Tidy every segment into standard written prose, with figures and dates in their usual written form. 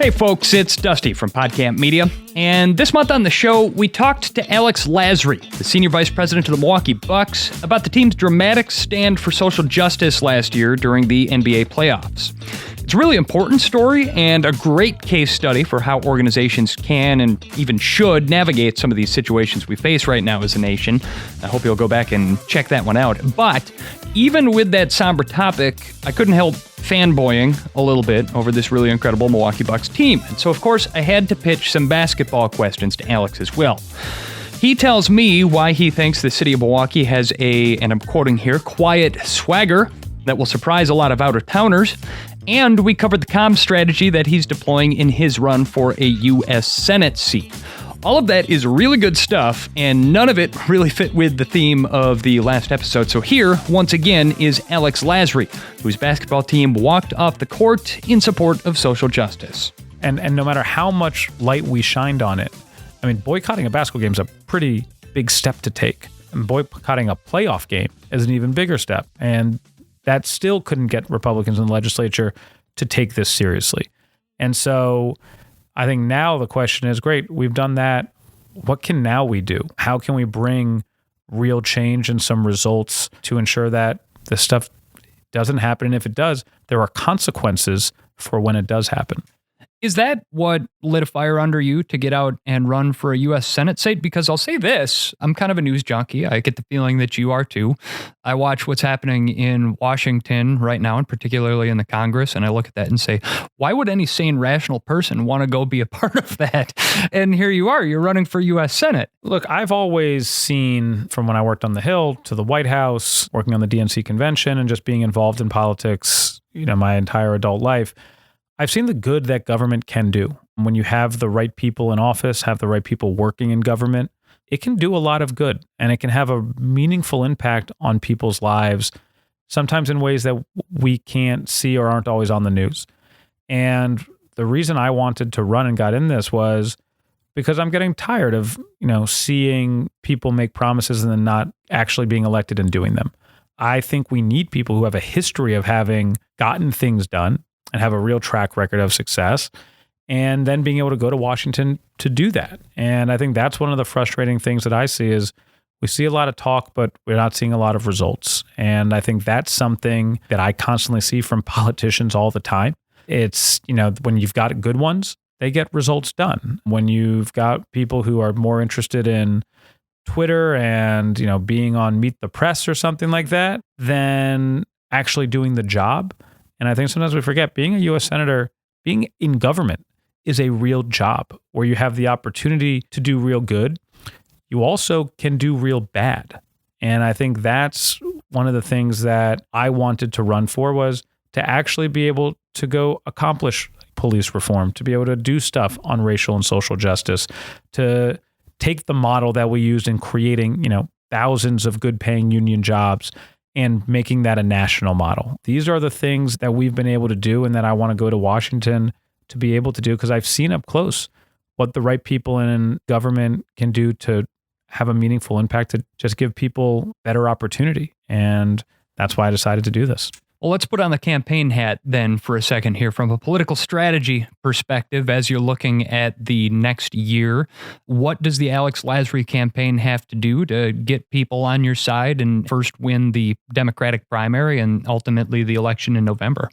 Hey folks, it's Dusty from Podcamp Media, and this month on the show, we talked to Alex Lasry, the Senior Vice President of the Milwaukee Bucks, about the team's dramatic stand for social justice last year during the NBA playoffs. It's a really important story and a great case study for how organizations can and even should navigate some of these situations we face right now as a nation. I hope you'll go back and check that one out. But even with that somber topic, I couldn't help fanboying a little bit over this really incredible Milwaukee Bucks team. And so, of course, I had to pitch some basketball questions to Alex as well. He tells me why he thinks the City of Milwaukee has and I'm quoting here, quiet swagger that will surprise a lot of out-of-towners. And we covered the comm strategy that he's deploying in his run for a U.S. Senate seat. All of that is really good stuff, and none of it really fit with the theme of the last episode. So here, once again, is Alex Lasry, whose basketball team walked off the court in support of social justice. And no matter how much light we shined on it, I mean, boycotting a basketball game is a pretty big step to take. And boycotting a playoff game is an even bigger step. And that still couldn't get Republicans in the legislature to take this seriously. And so I think now the question is, great, we've done that. What can now we do? How can we bring real change and some results to ensure that this stuff doesn't happen? And if it does, there are consequences for when it does happen. Is that what lit a fire under you to get out and run for a U.S. Senate seat? Because I'll say this, I'm kind of a news junkie. I get the feeling that you are too. I watch what's happening in Washington right now, and particularly in the Congress, and I look at that and say, why would any sane, rational person want to go be a part of that? And here you are, you're running for U.S. Senate. Look, I've always seen, from when I worked on the Hill to the White House, working on the DNC convention, and just being involved in politics, my entire adult life, I've seen the good that government can do. When you have the right people in office, have the right people working in government, it can do a lot of good, and it can have a meaningful impact on people's lives, sometimes in ways that we can't see or aren't always on the news. And the reason I wanted to run and got in this was because I'm getting tired of, seeing people make promises and then not actually being elected and doing them. I think we need people who have a history of having gotten things done and have a real track record of success, and then being able to go to Washington to do that. And I think that's one of the frustrating things that I see is we see a lot of talk, but we're not seeing a lot of results. And I think that's something that I constantly see from politicians all the time. It's, when you've got good ones, they get results done. When you've got people who are more interested in Twitter and, being on Meet the Press or something like that, than actually doing the job. And I think sometimes we forget being a U.S. Senator, being in government is a real job where you have the opportunity to do real good. You also can do real bad. And I think that's one of the things that I wanted to run for, was to actually be able to go accomplish police reform, to be able to do stuff on racial and social justice, to take the model that we used in creating, thousands of good paying union jobs and making that a national model. These are the things that we've been able to do and that I want to go to Washington to be able to do, because I've seen up close what the right people in government can do to have a meaningful impact, to just give people better opportunity. And that's why I decided to do this. Well, let's put on the campaign hat then for a second here. From a political strategy perspective, as you're looking at the next year, what does the Alex Lasry campaign have to do to get people on your side and first win the Democratic primary and ultimately the election in November?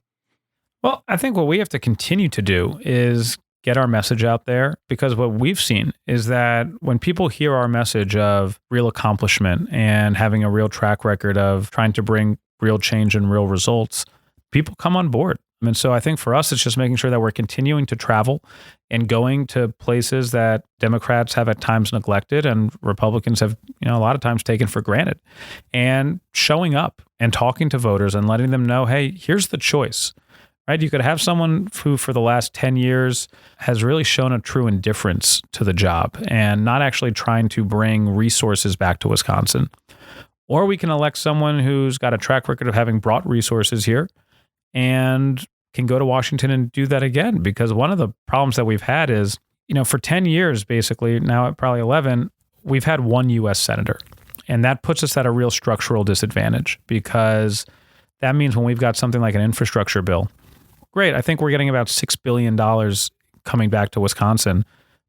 Well, I think what we have to continue to do is get our message out there, because what we've seen is that when people hear our message of real accomplishment and having a real track record of trying to bring real change and real results, people come on board. And so I think for us, it's just making sure that we're continuing to travel and going to places that Democrats have at times neglected and Republicans have, a lot of times taken for granted, and showing up and talking to voters and letting them know, hey, here's the choice, right? You could have someone who for the last 10 years has really shown a true indifference to the job and not actually trying to bring resources back to Wisconsin. Or we can elect someone who's got a track record of having brought resources here and can go to Washington and do that again. Because one of the problems that we've had is, for 10 years, basically, now at probably 11, we've had one U.S. senator. And that puts us at a real structural disadvantage, because that means when we've got something like an infrastructure bill, great, I think we're getting about $6 billion coming back to Wisconsin.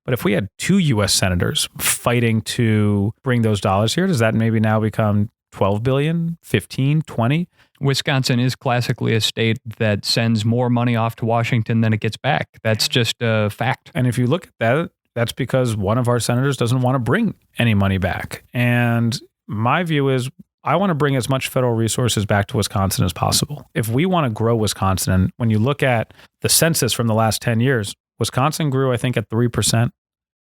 But if we had 2 U.S. senators fighting to bring those dollars here, does that maybe now become 12 billion, 15, 20? Wisconsin is classically a state that sends more money off to Washington than it gets back. That's just a fact. And if you look at that, that's because one of our senators doesn't want to bring any money back. And my view is I want to bring as much federal resources back to Wisconsin as possible. If we want to grow Wisconsin, and when you look at the census from the last 10 years, Wisconsin grew, I think, at 3%.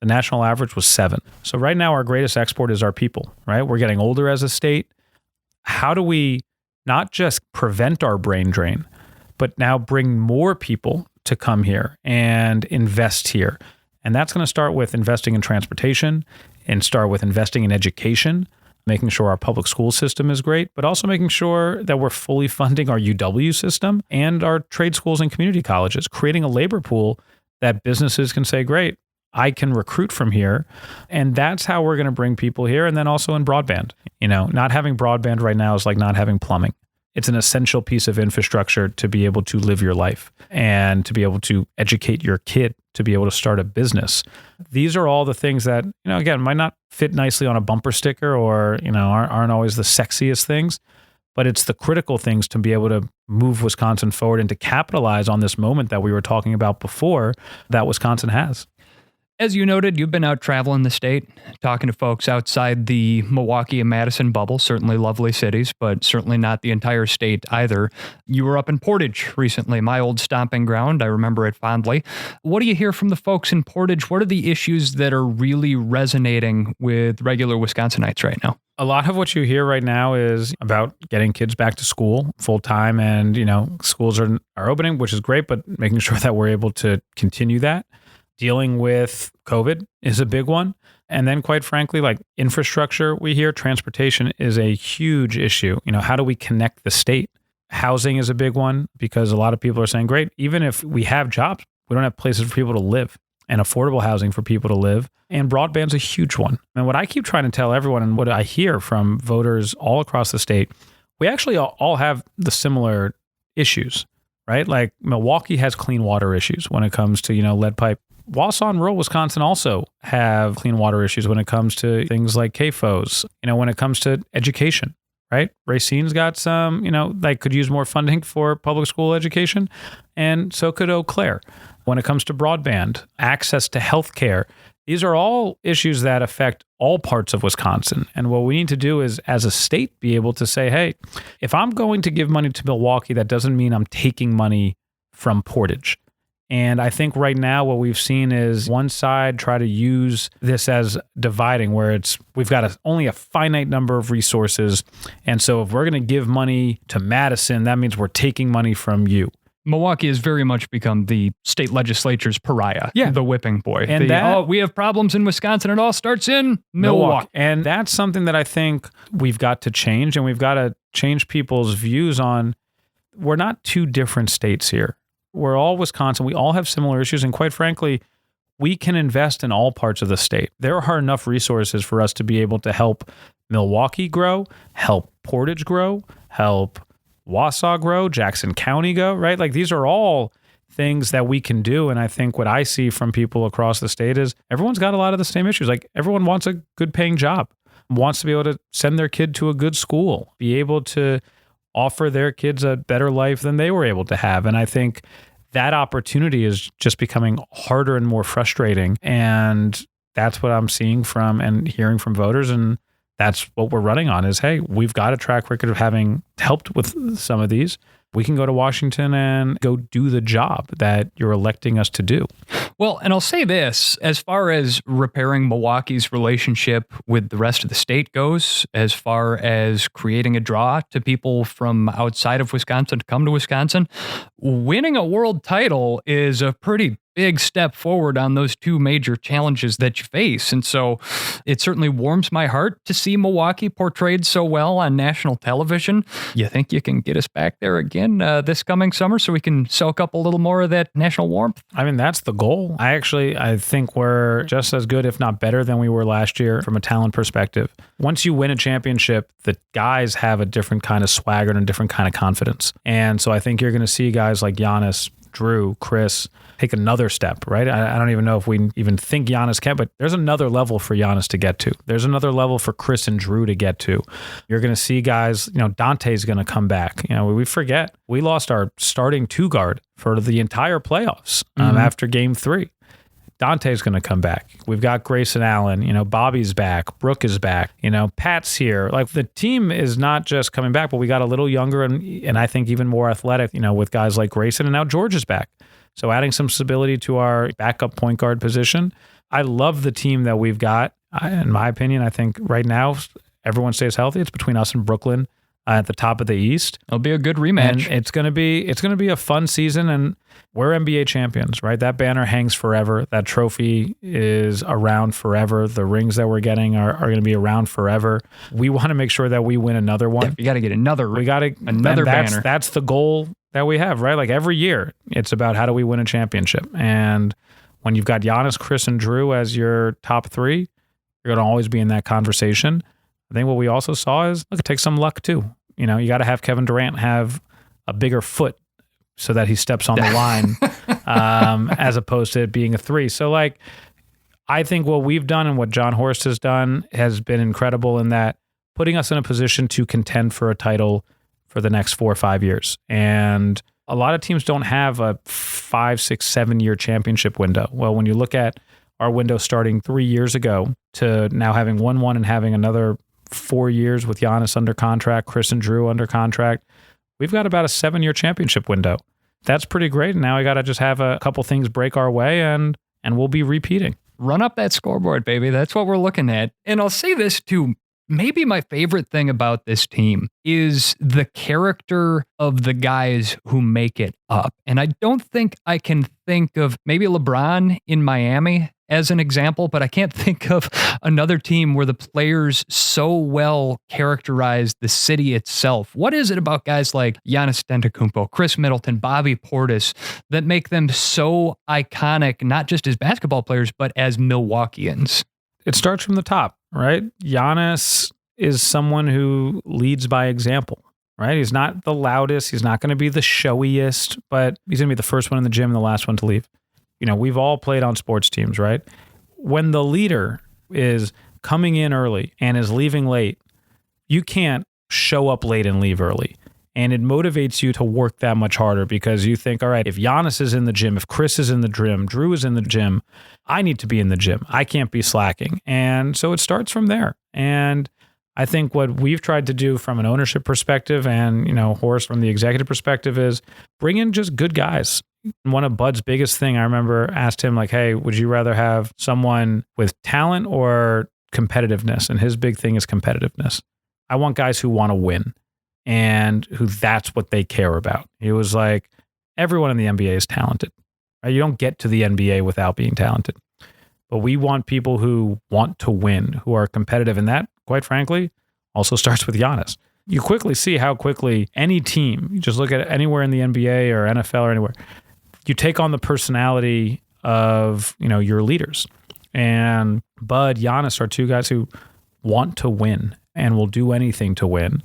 The national average was 7%. So right now, our greatest export is our people, right? We're getting older as a state. How do we not just prevent our brain drain, but now bring more people to come here and invest here? And that's going to start with investing in transportation and start with investing in education, making sure our public school system is great, but also making sure that we're fully funding our UW system and our trade schools and community colleges, creating a labor pool that businesses can say, great, I can recruit from here. And that's how we're going to bring people here. And then also in broadband, not having broadband right now is like not having plumbing. It's an essential piece of infrastructure to be able to live your life and to be able to educate your kid, to be able to start a business. These are all the things that, again, might not fit nicely on a bumper sticker or, aren't always the sexiest things, but it's the critical things to be able to move Wisconsin forward and to capitalize on this moment that we were talking about before that Wisconsin has. As you noted, you've been out traveling the state, talking to folks outside the Milwaukee and Madison bubble, certainly lovely cities, but certainly not the entire state either. You were up in Portage recently, my old stomping ground. I remember it fondly. What do you hear from the folks in Portage? What are the issues that are really resonating with regular Wisconsinites right now? A lot of what you hear right now is about getting kids back to school full time, and schools are opening, which is great, but making sure that we're able to continue that. Dealing with COVID is a big one. And then quite frankly, like infrastructure, we hear transportation is a huge issue. How do we connect the state? Housing is a big one because a lot of people are saying, great, even if we have jobs, we don't have places for people to live and affordable housing for people to live. And broadband's a huge one. And what I keep trying to tell everyone and what I hear from voters all across the state, we actually all have the similar issues, right? Like Milwaukee has clean water issues when it comes to, lead pipe. Wausau and rural Wisconsin also have clean water issues when it comes to things like CAFOs, when it comes to education, right? Racine's got some, could use more funding for public school education, and so could Eau Claire. When it comes to broadband, access to healthcare, these are all issues that affect all parts of Wisconsin. And what we need to do is, as a state, be able to say, hey, if I'm going to give money to Milwaukee, that doesn't mean I'm taking money from Portage. And I think right now what we've seen is one side try to use this as dividing, where we've got only a finite number of resources. And so if we're going to give money to Madison, that means we're taking money from you. Milwaukee has very much become the state legislature's pariah, the whipping boy. And we have problems in Wisconsin. It all starts in Milwaukee. And that's something that I think we've got to change, and we've got to change people's views on. We're not two different states here. We're all Wisconsin. We all have similar issues. And quite frankly, we can invest in all parts of the state. There are enough resources for us to be able to help Milwaukee grow, help Portage grow, help Wausau grow, Jackson County go, right? Like these are all things that we can do. And I think what I see from people across the state is everyone's got a lot of the same issues. Like everyone wants a good paying job, wants to be able to send their kid to a good school, be able to offer their kids a better life than they were able to have. And I think that opportunity is just becoming harder and more frustrating. And that's what I'm seeing from and hearing from voters. And that's what we're running on is, hey, we've got a track record of having helped with some of these. We can go to Washington and go do the job that you're electing us to do. Well, and I'll say this, as far as repairing Milwaukee's relationship with the rest of the state goes, as far as creating a draw to people from outside of Wisconsin to come to Wisconsin, winning a world title is a pretty big step forward on those two major challenges that you face. And so it certainly warms my heart to see Milwaukee portrayed so well on national television. You think you can get us back there again this coming summer so we can soak up a little more of that national warmth? I mean, that's the goal. I think we're just as good, if not better than we were last year from a talent perspective. Once you win a championship, the guys have a different kind of swagger and a different kind of confidence. And so I think you're going to see guys like Giannis Drew, Chris take another step, right? I don't even know if we even think Giannis can, but there's another level for Giannis to get to. There's another level for Chris and Drew to get to. You're going to see guys, Dante's going to come back. We forget we lost our starting 2 guard for the entire playoffs after game 3. Dante's going to come back. We've got Grayson Allen, Bobby's back, Brooke is back, Pat's here. Like the team is not just coming back, but we got a little younger and I think even more athletic, with guys like Grayson, and now George is back. So adding some stability to our backup point guard position. I love the team that we've got. In my opinion, I think right now everyone stays healthy. It's between us and Brooklyn at the top of the East. It'll be a good rematch. And it's going to be a fun season, and we're NBA champions, right? That banner hangs forever. That trophy is around forever. The rings that we're getting are going to be around forever. We want to make sure that we win another one. Yeah, we got to get another banner. That's the goal that we have, right? Like every year, it's about how do we win a championship. And when you've got Giannis, Chris, and Drew as your top 3, you're going to always be in that conversation. I think what we also saw is, look, it takes some luck too. You got to have Kevin Durant have a bigger foot so that he steps on the line as opposed to it being a 3. So I think what we've done and what John Horst has done has been incredible in that putting us in a position to contend for a title for the next 4 or 5 years. And a lot of teams don't have a 5, 6, 7 year championship window. Well, when you look at our window starting 3 years ago to now having won one and having another 4 years with Giannis under contract, Chris and Drew under contract, we've got about a 7-year championship window. That's pretty great. And now we got to just have a couple things break our way and we'll be repeating. Run up that scoreboard, baby. That's what we're looking at. And I'll say this too. Maybe my favorite thing about this team is the character of the guys who make it up. And I don't think I can think of maybe LeBron in Miami as an example, but I can't think of another team where the players so well characterize the city itself. What is it about guys like Giannis Antetokounmpo, Chris Middleton, Bobby Portis that make them so iconic, not just as basketball players, but as Milwaukeeans? It starts from the top, right? Giannis is someone who leads by example, right? He's not the loudest. He's not going to be the showiest, but he's going to be the first one in the gym and the last one to leave. We've all played on sports teams, right? When the leader is coming in early and is leaving late, you can't show up late and leave early. And it motivates you to work that much harder because you think, all right, if Giannis is in the gym, if Chris is in the gym, Drew is in the gym, I need to be in the gym. I can't be slacking. And so it starts from there. And I think what we've tried to do from an ownership perspective and, Horst from the executive perspective is bring in just good guys. One of Bud's biggest thing, I remember asked him hey, would you rather have someone with talent or competitiveness? And his big thing is competitiveness. I want guys who want to win and who that's what they care about. He was like, everyone in the NBA is talented. Right? You don't get to the NBA without being talented. But we want people who want to win, who are competitive. And that, quite frankly, also starts with Giannis. You quickly see how quickly any team, you just look at anywhere in the NBA or NFL or anywhere, you take on the personality of, your leaders. And Bud, Giannis are 2 guys who want to win and will do anything to win.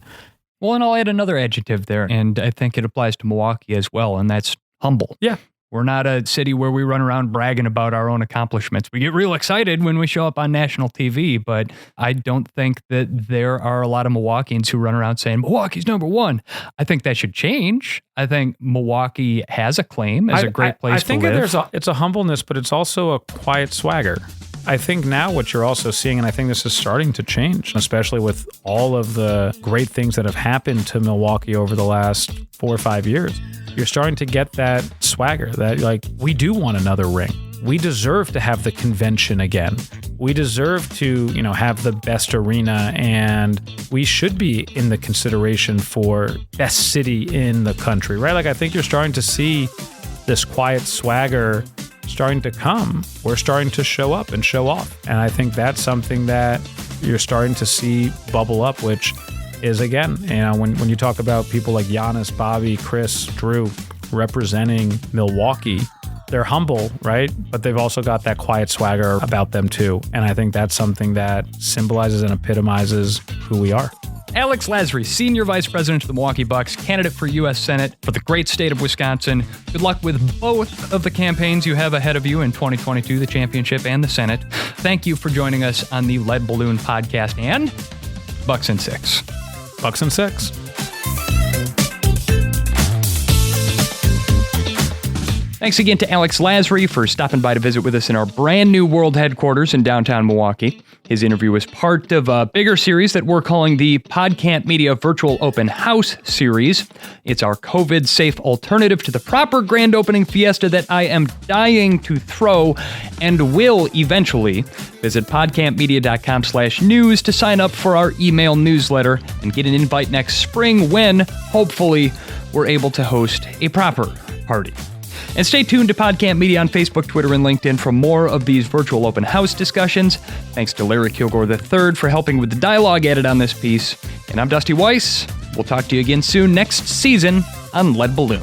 Well, and I'll add another adjective there, and I think it applies to Milwaukee as well, and that's humble. Yeah. We're not a city where we run around bragging about our own accomplishments. We get real excited when we show up on national TV, but I don't think that there are a lot of Milwaukeeans who run around saying, Milwaukee's number 1. I think that should change. I think Milwaukee has a claim as a great place to live. I think it's a humbleness, but it's also a quiet swagger. I think now what you're also seeing, and I think this is starting to change, especially with all of the great things that have happened to Milwaukee over the last 4 or 5 years, you're starting to get that swagger that we do want another ring. We deserve to have the convention again. We deserve to, have the best arena, and we should be in the consideration for best city in the country, right? I think you're starting to see this quiet swagger starting to come. We're starting to show up and show off. And I think that's something that you're starting to see bubble up, which is, again, when you talk about people like Giannis, Bobby, Chris, Drew representing Milwaukee, they're humble, right? But they've also got that quiet swagger about them too. And I think that's something that symbolizes and epitomizes who we are. Alex Lasry, Senior Vice President of the Milwaukee Bucks, candidate for U.S. Senate for the great state of Wisconsin. Good luck with both of the campaigns you have ahead of you in 2022, the championship and the Senate. Thank you for joining us on the Lead Balloon Podcast and Bucks and Six. Bucks and Six. Thanks again to Alex Lasry for stopping by to visit with us in our brand new world headquarters in downtown Milwaukee. His interview was part of a bigger series that we're calling the Podcast Media Virtual Open House Series. It's our COVID-safe alternative to the proper grand opening fiesta that I am dying to throw and will eventually. Visit podcastmedia.com/news to sign up for our email newsletter and get an invite next spring when, hopefully, we're able to host a proper party. And stay tuned to Podcast Media on Facebook, Twitter, and LinkedIn for more of these virtual open house discussions. Thanks to Larry Kilgore III for helping with the dialogue added on this piece. And I'm Dusty Weiss. We'll talk to you again soon next season on Lead Balloon.